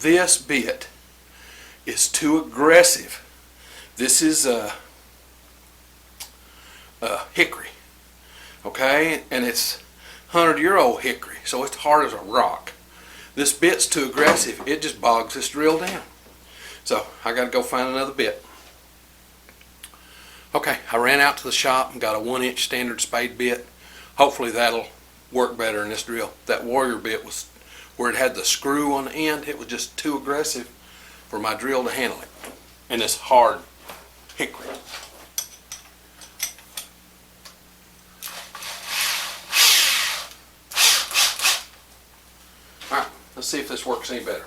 this bit is too aggressive. This is hickory, okay, and it's 100-year-old hickory, so it's hard as a rock. This bit's too aggressive. It just bogs this drill down. So I got to go find another bit. Okay, I ran out to the shop and got a 1-inch standard spade bit. Hopefully that'll work better in this drill. That Warrior bit was where it had the screw on the end. It was just too aggressive for my drill to handle it. And it's hard hickory. Alright, let's see if this works any better.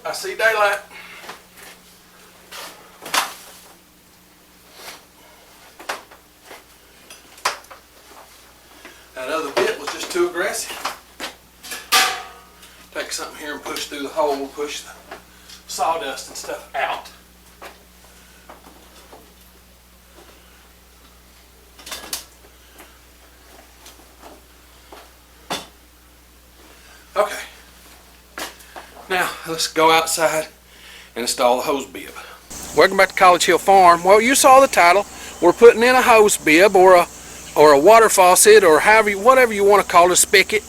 I see daylight. That other bit was just too aggressive. Take something here and push through the hole, push the sawdust and stuff out. Okay. Now, let's go outside and install the hose bib. Welcome back to College Hill Farm. Well, you saw the title. We're putting in a hose bib or a water faucet or whatever you want to call it, a spigot,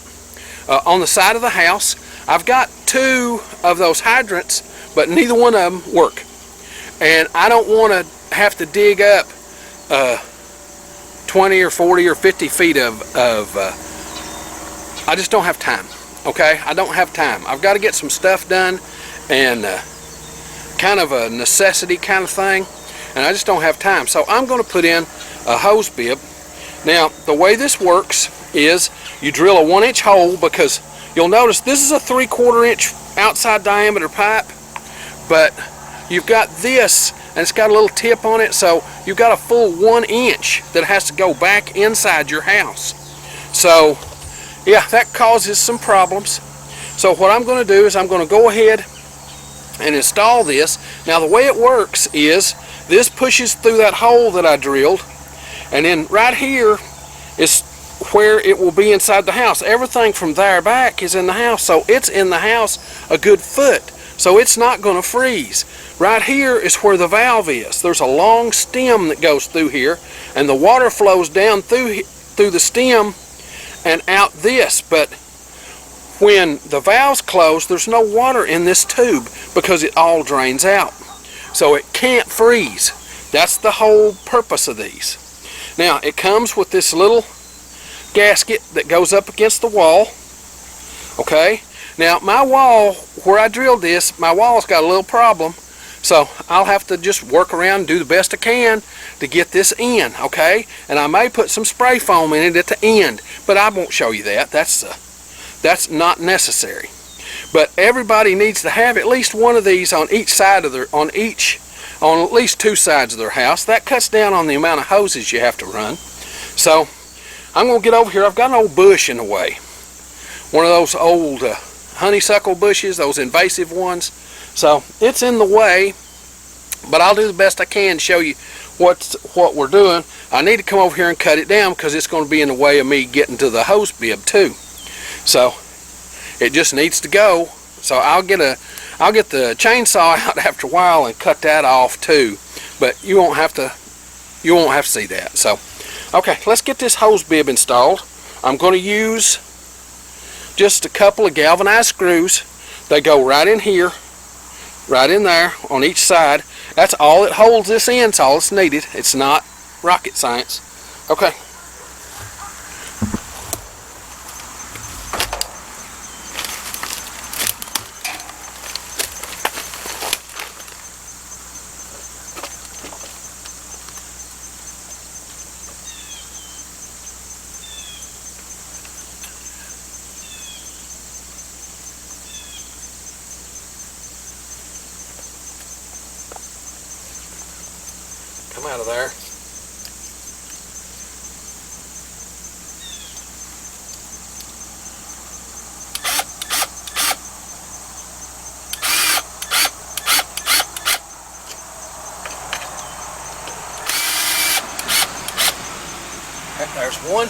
on the side of the house. I've got 2 of those hydrants, but neither one of them work. And I don't want to have to dig up 20 or 40 or 50 feet of I just don't have time. Okay, I don't have time. I've got to get some stuff done, and kind of a necessity kind of thing, and I just don't have time. So I'm going to put in a hose bib. Now, the way this works is you drill a 1-inch hole, because you'll notice this is a 3/4 inch outside diameter pipe, but you've got this, and it's got a little tip on it, so you've got a full 1 inch that has to go back inside your house. So yeah, that causes some problems. So what I'm going to do is I'm going to go ahead and install this. Now the way it works is this pushes through that hole that I drilled, and then right here is where it will be inside the house. Everything from there back is in the house, so it's in the house a good foot, so it's not going to freeze. Right here is where the valve is. There's a long stem that goes through here, and the water flows down through the stem and out this, but when the valve's closed, there's no water in this tube because it all drains out, so it can't freeze. That's the whole purpose of these. Now it comes with this little gasket that goes up against the wall. Okay, now my wall where I drilled this, my wall's got a little problem, so I'll have to just work around and do the best I can to get this in, okay? And I may put some spray foam in it at the end, but I won't show you that. That's not necessary. But everybody needs to have at least one of these on each side of on at least 2 sides of their house. That cuts down on the amount of hoses you have to run. So I'm going to get over here. I've got an old bush in the way. One of those old honeysuckle bushes, those invasive ones. So it's in the way, but I'll do the best I can to show you what we're doing. I need to come over here and cut it down because it's going to be in the way of me getting to the hose bib too. So it just needs to go. So I'll get the chainsaw out after a while and cut that off too. But you won't have to see that. So okay, let's get this hose bib installed. I'm going to use just a couple of galvanized screws. They go right in here, right in there on each side, That's all it holds this in. It's all it's needed. It's not rocket science. Okay. Come out of there. Okay, there's one.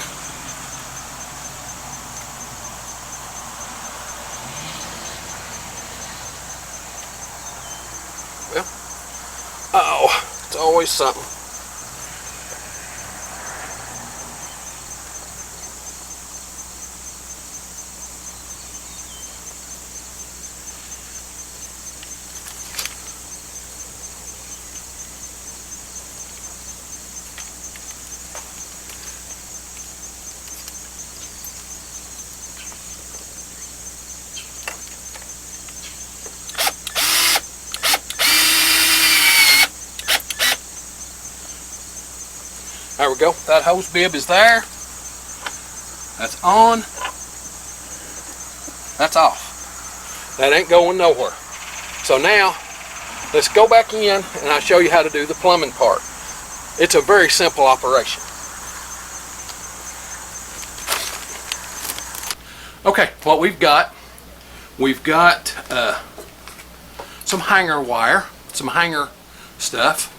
Well, oh, it's always something. There we go. That hose bib is there. That's on. That's off. That ain't going nowhere. So now, let's go back in and I'll show you how to do the plumbing part. It's a very simple operation. Okay, what we've got some hanger wire, some hanger stuff.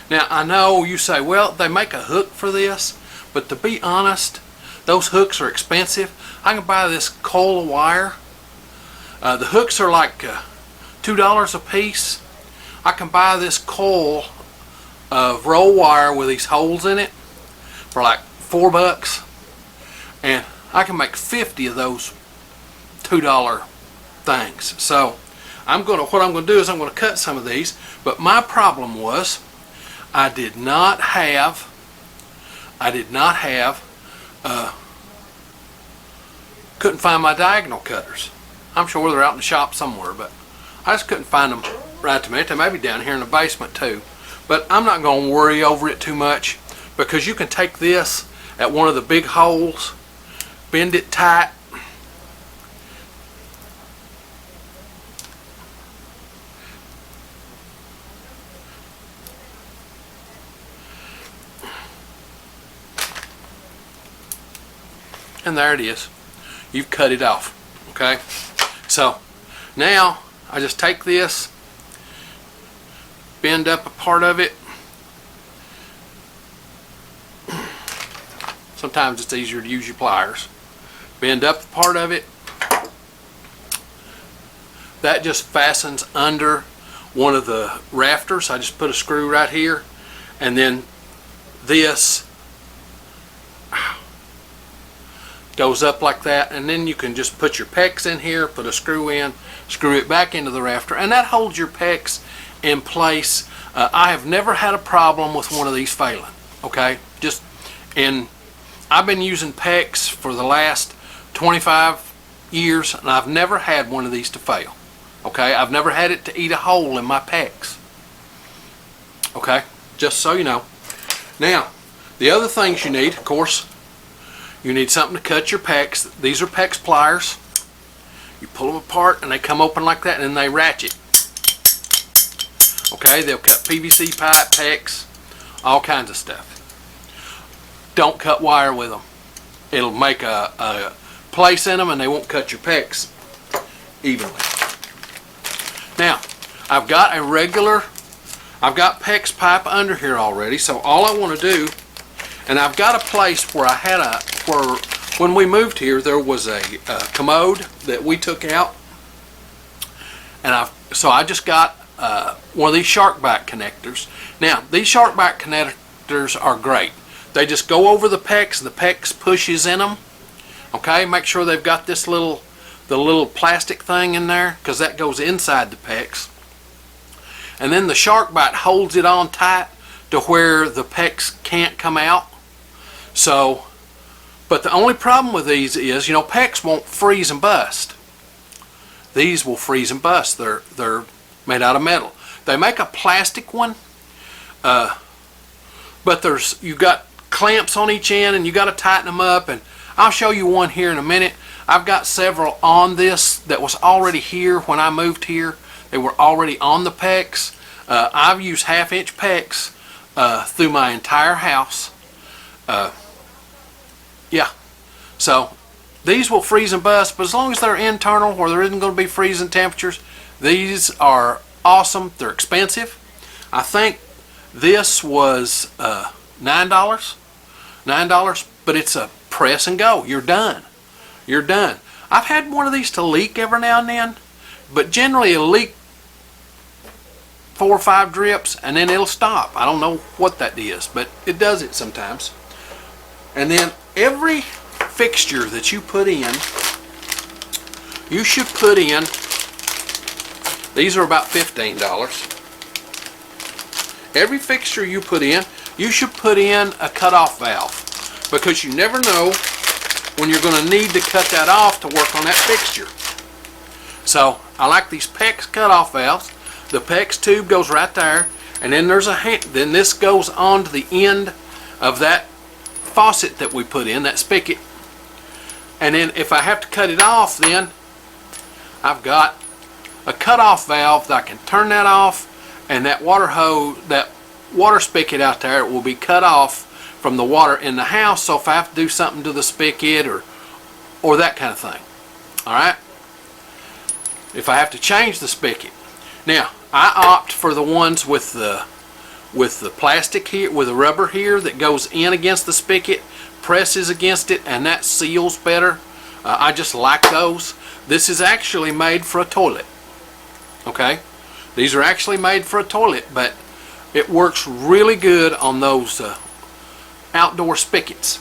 Now, I know you say, well, they make a hook for this, but to be honest, those hooks are expensive. I can buy this coil of wire. The hooks are like $2 a piece. I can buy this coil of roll wire with these holes in it for like $4, and I can make 50 of those $2 things. So what I'm going to do is I'm going to cut some of these, but my problem was I did not have couldn't find my diagonal cutters. I'm sure they're out in the shop somewhere, but I just couldn't find them right to me. They may be down here in the basement too, but I'm not going to worry over it too much, because you can take this at one of the big holes, bend it tight, and there it is. You've cut it off. Okay, so now I just take this, bend up a part of it. Sometimes it's easier to use your pliers. Bend up a part of it. That just fastens under one of the rafters. I just put a screw right here, and then this goes up like that, and then you can just put your pecs in here, put a screw in, screw it back into the rafter, and that holds your pecs in place. I have never had a problem with one of these failing. Okay, and I've been using pecs for the last 25 years, and I've never had one of these to fail. Okay, I've never had it to eat a hole in my pecs. Okay, just so you know. Now, the other things you need, of course, you need something to cut your pecs. These are PEX pliers. You pull them apart and they come open like that, and then they ratchet. Okay, they'll cut PVC pipe, PEX, all kinds of stuff. Don't cut wire with them. It'll make a place in them, and they won't cut your pecs evenly. Now, I've got PEX pipe under here already, so all I want to do, and I've got a place where when we moved here, there was a commode that we took out, and so I just got one of these shark back connectors. Now, these shark back connectors are great. They just go over the PEX, the PEX pushes in them. Okay, make sure they've got the little plastic thing in there, because that goes inside the PEX. and then the shark bite holds it on tight to where the PEX can't come out. So, but the only problem with these is, you know, PEX won't freeze and bust. These will freeze and bust. They're made out of metal. They make a plastic one, but you got clamps on each end, and you got to tighten them up. And I'll show you one here in a minute. I've got several on this that was already here when I moved here. They were already on the PEX. I've used 1/2-inch PEX through my entire house. Yeah, so these will freeze and bust, but as long as they're internal where there isn't going to be freezing temperatures, these are awesome. They're expensive. I think this was $9, but it's a press and go. You're done. You're done. I've had one of these to leak every now and then, but generally it'll leak 4 or 5 drips and then it'll stop. I don't know what that is, but it does it sometimes. And then every fixture that you put in, you should put in, these are about $15. Every fixture you put in, you should put in a cutoff valve, because you never know when you're going to need to cut that off to work on that fixture. So I like these PEX cutoff valves. The PEX tube goes right there, and then there's a hand, then this goes on to the end of that faucet that we put in, that spigot. And then if I have to cut it off, then I've got a cutoff valve that I can turn that off, and that water hose, that water spigot out there, will be cut off from the water in the house. So if I have to do something to the spigot or that kind of thing, all right, if I have to change the spigot. Now I opt for the ones with the plastic here, with the rubber here that goes in against the spigot, presses against it, and that seals better. I just like those. This is actually made for a toilet. Okay, these are actually made for a toilet, but it works really good on those outdoor spigots.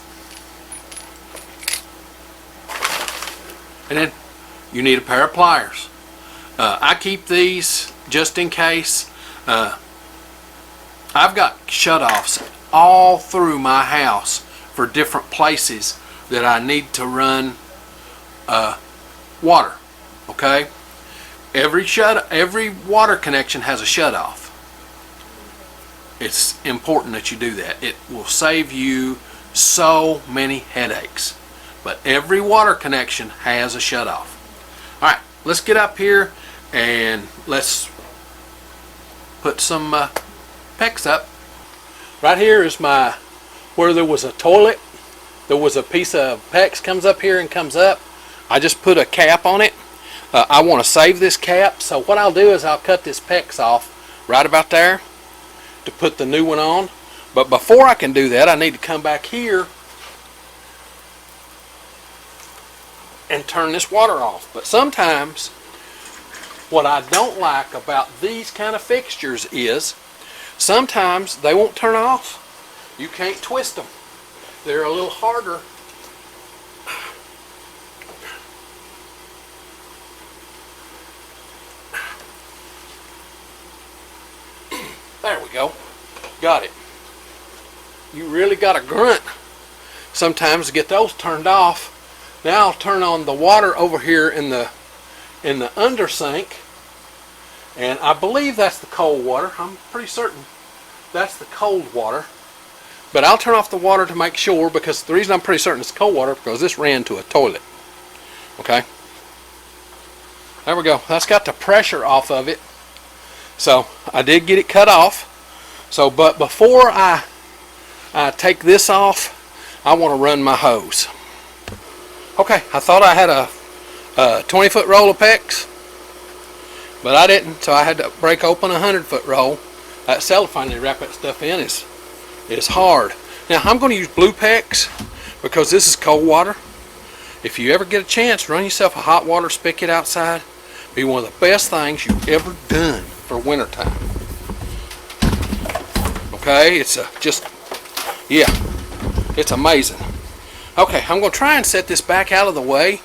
And then you need a pair of pliers. I keep these just in case. I've got shutoffs all through my house for different places that I need to run water. Okay, every water connection has a shutoff. It's important that you do that. It will save you so many headaches. But every water connection has a shutoff. All right, let's get up here and let's put some PEX up. Right here is where there was a toilet. There was a piece of PEX comes up here and comes up. I just put a cap on it. I want to save this cap, so what I'll do is I'll cut this PEX off right about there to put the new one on. But before I can do that, I need to come back here and turn this water off. But sometimes what I don't like about these kind of fixtures is sometimes they won't turn off. You can't twist them. They're a little harder. There we go. Got it. You really got to grunt sometimes to get those turned off. Now I'll turn on the water over here in the under sink, and I believe that's the cold water. I'm pretty certain that's the cold water. But I'll turn off the water to make sure, because the reason I'm pretty certain it's cold water because this ran to a toilet. Okay. There we go. That's got the pressure off of it. So I did get it cut off. So, but before I take this off, I want to run my hose. Okay, I thought I had a 20-foot roll of PEX, but I didn't, so I had to break open a 100-foot roll. That cellophane they wrap that stuff in is hard. Now I'm going to use blue PEX because this is cold water. If you ever get a chance, run yourself a hot water spigot outside. Be one of the best things you've ever done for wintertime. Okay, it's yeah, it's amazing. Okay, I'm going to try and set this back out of the way,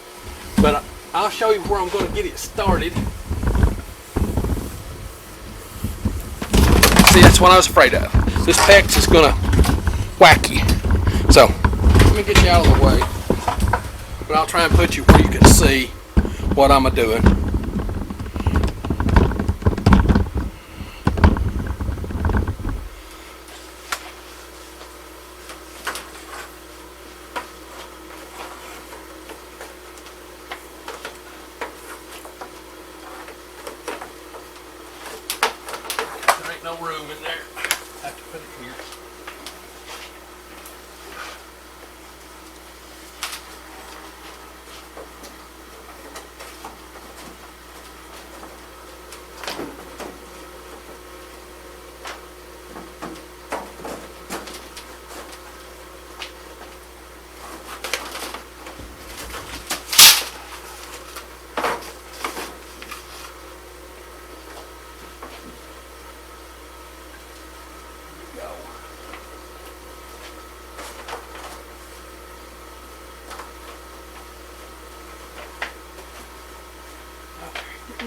but I'll show you where I'm going to get it started. See, that's what I was afraid of. This PEX is gonna whack you. So, let me get you out of the way. But I'll try and put you where you can see what I'm doing. There ain't no room in there. I have to put it here.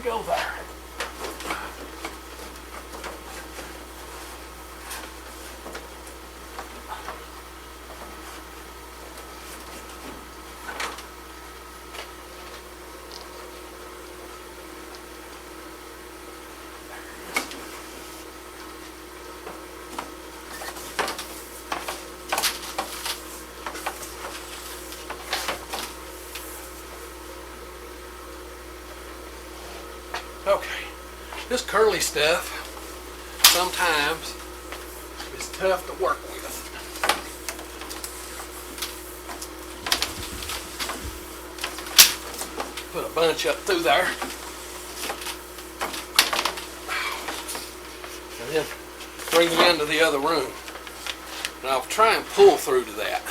Go there. Okay, this curly stuff sometimes is tough to work with. Put a bunch up through there. And then bring you into the other room. And I'll try and pull through to that.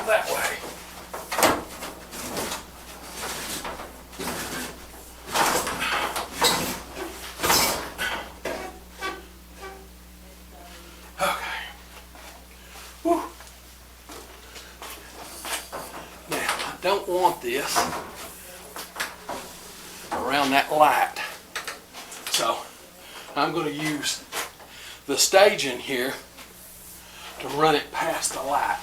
That way. Okay. Whew. Now, I don't want this around that light. So, I'm going to use the staging here to run it past the light.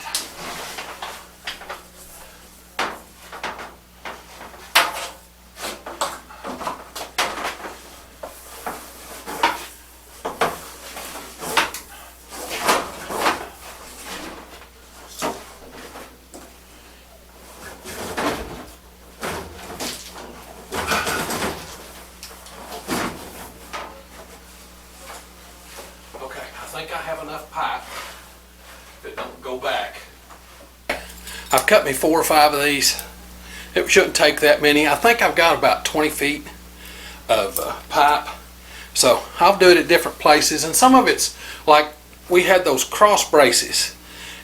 I think I have enough pipe if it don't go back. I've cut me 4 or 5 of these. It shouldn't take that many. I think I've got about 20 feet of pipe. So I'll do it at different places, and some of it's like we had those cross braces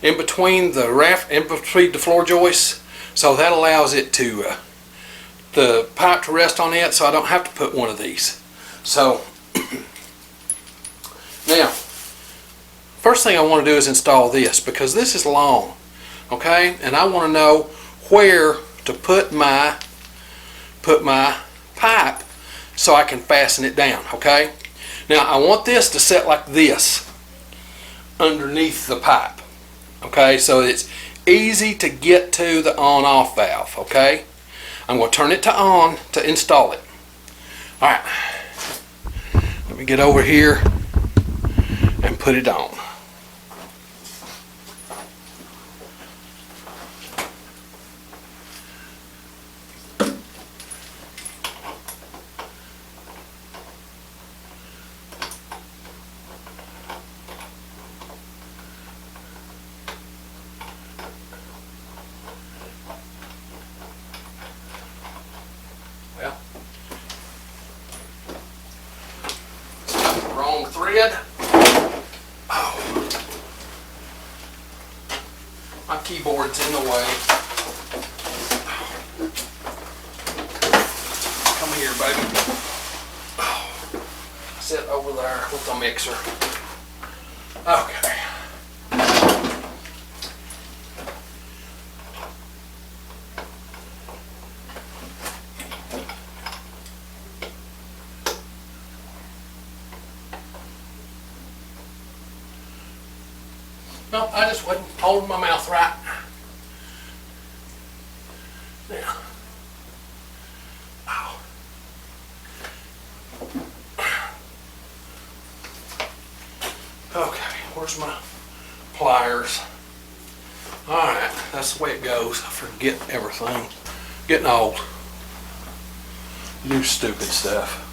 in between the floor joists, so that allows it to the pipe to rest on it, so I don't have to put one of these. So now, first thing I want to do is install this, because this is long, okay, and I want to know where to put my pipe so I can fasten it down. Okay, now I want this to set like this underneath the pipe, okay, so it's easy to get to the on-off valve. Okay, I'm going to turn it to on to install it. All right, let me get over here and put it on. Well, wrong thread. Oh, my keyboard's in the way. Come here, baby. Oh, sit over there with the mixer. Okay. No, I just wasn't holding my mouth right. Now, oh. Okay, where's my pliers? All right, that's the way it goes. I forget everything. Getting old. Do stupid stuff.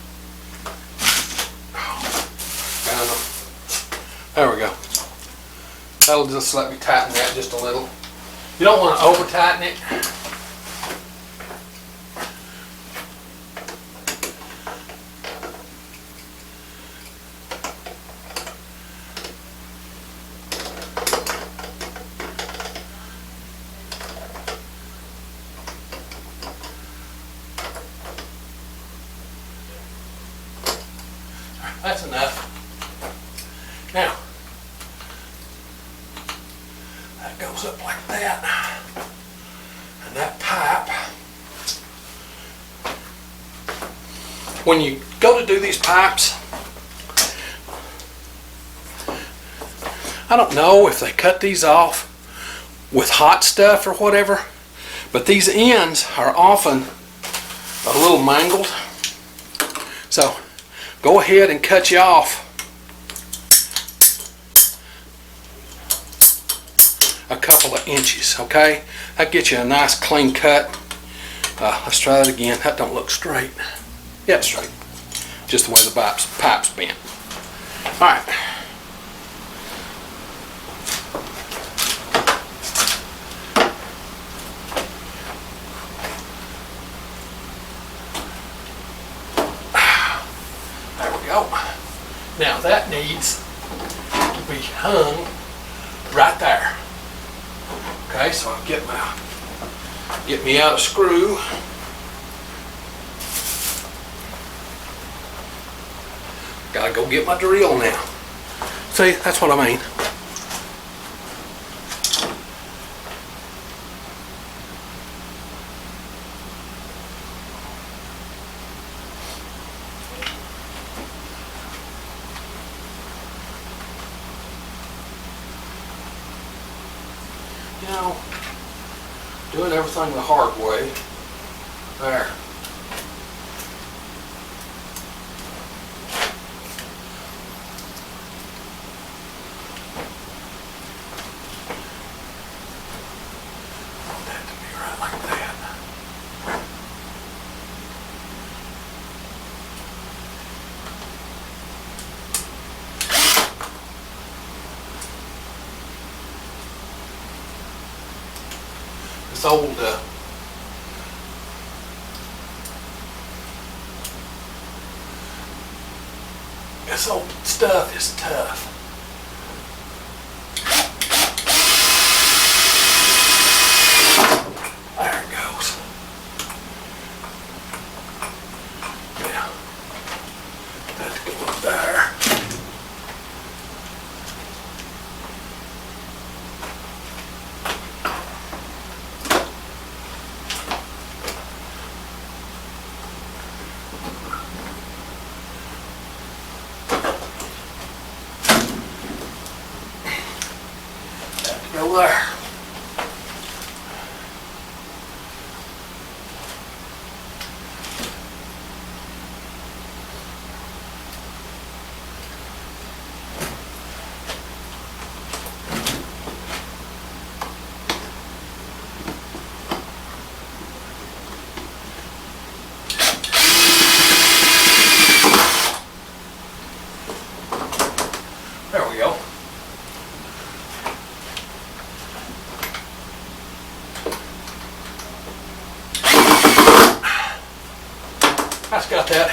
There we go. That'll just let me tighten that just a little. You don't want to over tighten it. That's enough. Now, that goes up like that. And that pipe, when you go to do these pipes, I don't know if they cut these off with hot stuff or whatever, but these ends are often a little mangled. So go ahead and cut you off a couple of inches, okay? That gets you a nice clean cut. Let's try that again. That don't look straight. Yeah, it's straight. Just the way the pipe's bent. All right. Now that needs to be hung right there. Okay, so I'll get me out a screw. Gotta go get my drill now. See, that's what I mean. You know, doing everything the hard way. There. Want that to be right like that. This old this old stuff is tough. There it goes. Yeah, that's going there. Go there.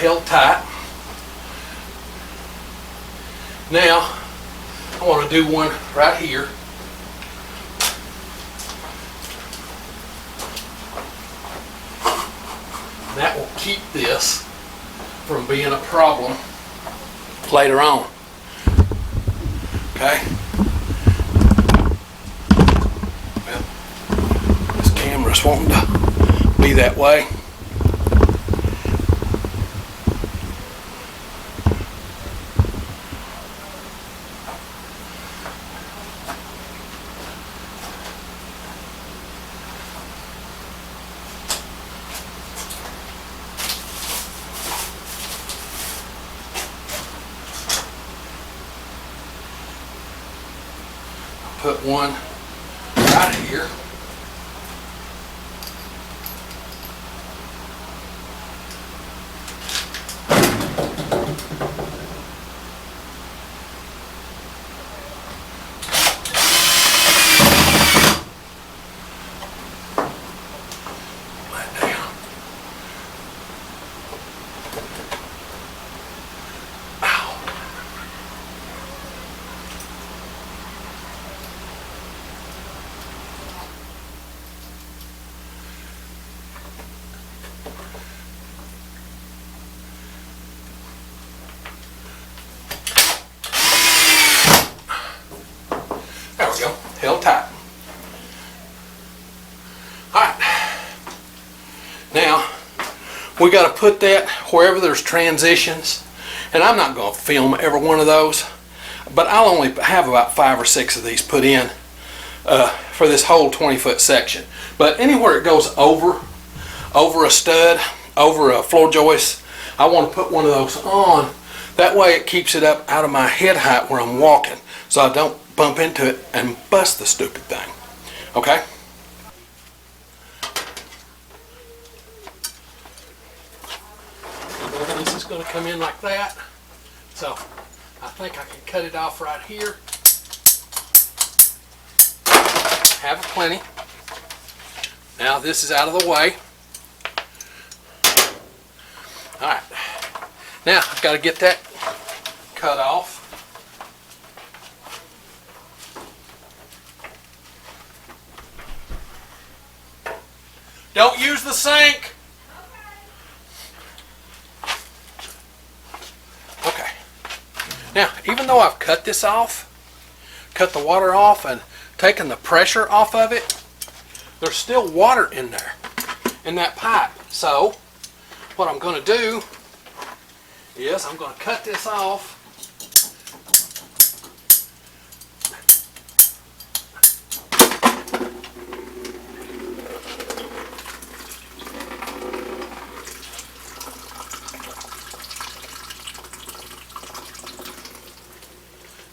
held tight. Now, I want to do one right here. And that will keep this from being a problem later on. Okay? Well, this camera's wanting to be that way. Put one right here. That down. Ow. There we go, held tight. Alright, now we got to put that wherever there's transitions, and I'm not going to film every one of those, but I'll only have about 5 or 6 of these put in for this whole 20-foot section. But anywhere it goes over a stud, over a floor joist, I want to put one of those on. That way it keeps it up out of my head height where I'm walking, so I don't bump into it and bust the stupid thing. Okay? This is going to come in like that. So I think I can cut it off right here. Have a plenty. Now this is out of the way. Alright. Now I've got to get that cut off. Don't use the sink. Okay. Now, even though I've cut this off, cut the water off and taken the pressure off of it, there's still water in there, in that pipe. So, what I'm going to do is I'm going to cut this off.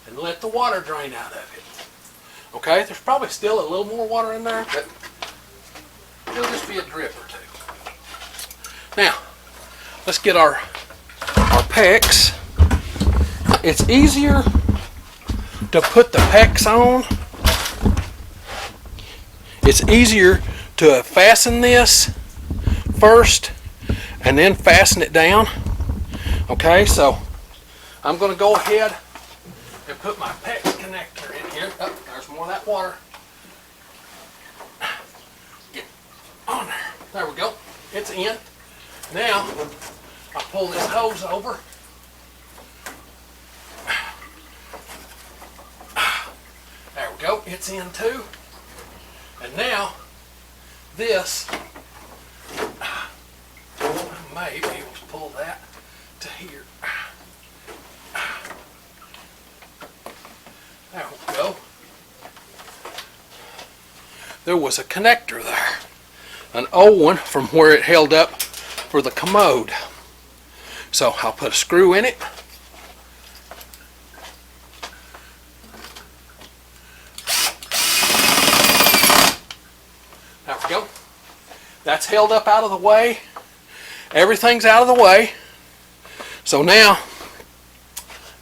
And let the water drain out of it. Okay, there's probably still a little more water in there, but it'll just be a drip or two. Now, let's get our pecs. It's easier to put the pecs on. It's easier to fasten this first and then fasten it down. Okay, so I'm going to go ahead and put my PEX connector in here. Oh, there's more of that water. Get on there. There we go. It's in. Now, I'll pull this hose over. There we go. It's in too. And now, this, I may be able to pull that to here. There we go. There was a connector there. An old one from where it held up for the commode. So I'll put a screw in it. There we go. That's held up out of the way. Everything's out of the way. So now,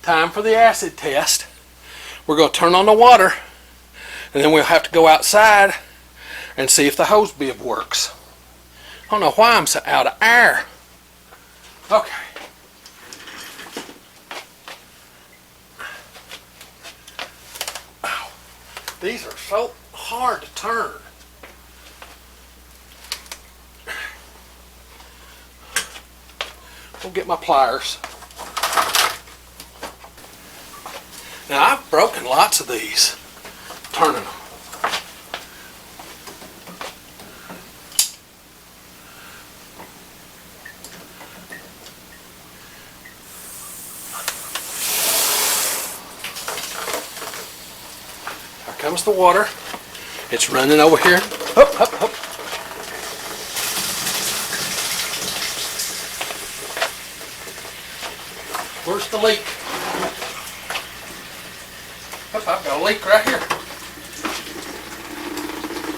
time for the acid test. We're going to turn on the water, and then we'll have to go outside and see if the hose bib works. I don't know why I'm so out of air. Okay. These are so hard to turn. I'll get my pliers. Now I've broken lots of these turning them. Here comes the water. It's running over here. Hop, hop, hop. Where's the leak? I've got a leak right here.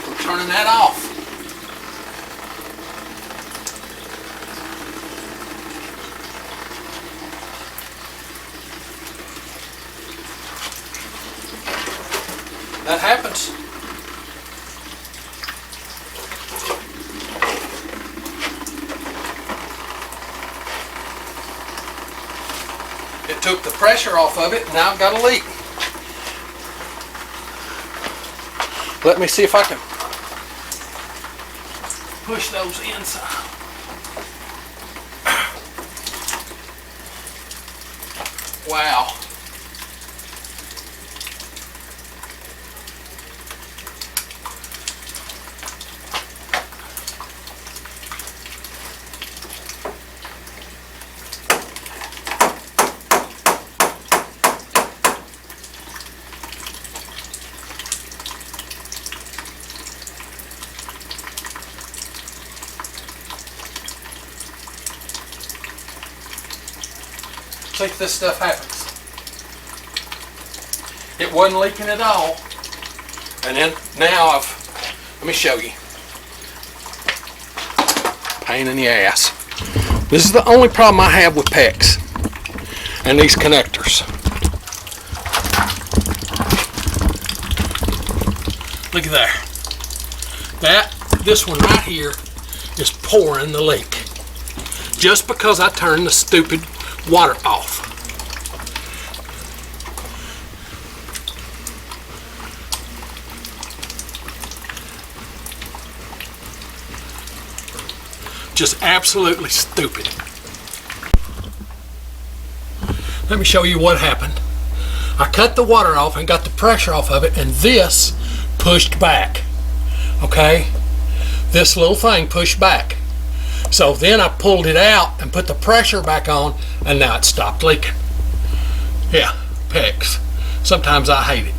I'm turning that off. That happens. It took the pressure off of it, and now I've got a leak. Let me see if I can push those inside. Wow. See if this stuff happens. It wasn't leaking at all. And then now let me show you. Pain in the ass. This is the only problem I have with PEX and these connectors. Look at there. This one right here is pouring the leak. Just because I turned the stupid water off. Just absolutely stupid. Let me show you what happened. I cut the water off and got the pressure off of it, and this pushed back. Okay? This little thing pushed back. So then I pulled it out and put the pressure back on, and now it stopped leaking. Yeah, PEX. Sometimes I hate it.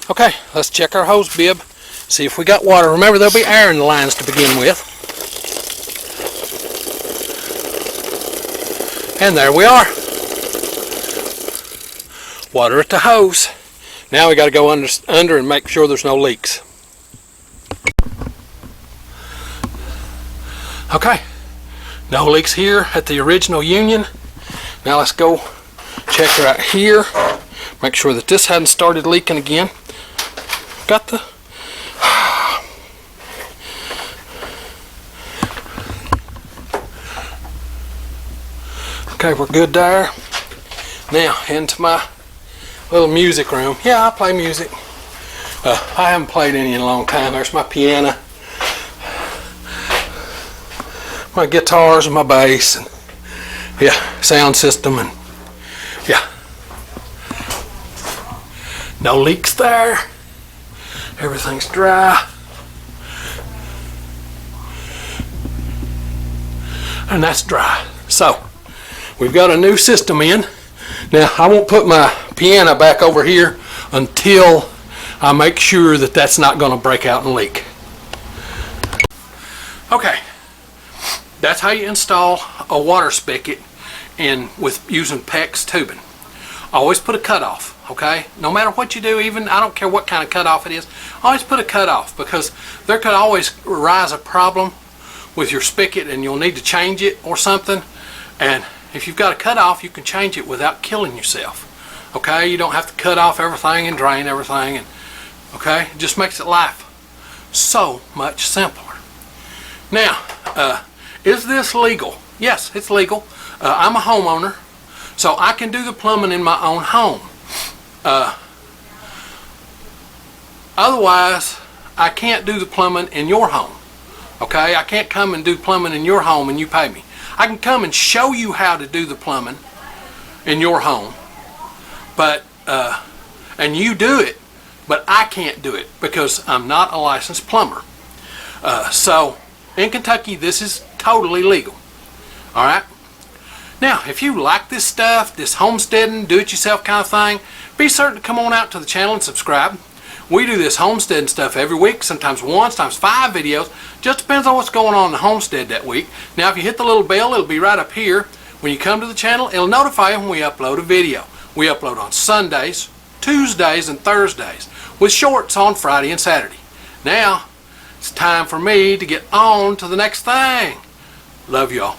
Okay, let's check our hose bib, see if we got water. Remember, there'll be air in the lines to begin with. And there we are. Water at the hose. Now we got to go under and make sure there's no leaks. Okay, no leaks here at the original union. Now let's go check right here. Make sure that this hadn't started leaking again. Got the... Okay, we're good there. Now, into my little music room. Yeah, I play music. I haven't played any in a long time. There's my piano, my guitars and my bass, and yeah, sound system, and yeah. No leaks there. Everything's dry. And that's dry. So, we've got a new system in. Now, I won't put my piano back over here until I make sure that that's not going to break out and leak. Okay, that's how you install a water spigot with using PEX tubing. Always put a cutoff, okay? No matter what you do, even I don't care what kind of cutoff it is, always put a cutoff, because there could always arise a problem with your spigot and you'll need to change it or something. And if you've got a cutoff, you can change it without killing yourself. Okay, you don't have to cut off everything and drain everything, and okay, it just makes it life so much simpler. Now, is this legal? Yes, it's legal. I'm a homeowner, so I can do the plumbing in my own home. Otherwise, I can't do the plumbing in your home. Okay, I can't come and do plumbing in your home and you pay me. I can come and show you how to do the plumbing in your home, but and you do it, but I can't do it because I'm not a licensed plumber. So in Kentucky, this is totally legal. All right. Now, if you like this stuff, this homesteading, do-it-yourself kind of thing, be certain to come on out to the channel and subscribe. We do this homesteading stuff every week, sometimes 1, sometimes 5 videos. Just depends on what's going on in the homestead that week. Now, if you hit the little bell, it'll be right up here. When you come to the channel, it'll notify you when we upload a video. We upload on Sundays, Tuesdays, and Thursdays, with shorts on Friday and Saturday. Now, it's time for me to get on to the next thing. Love y'all.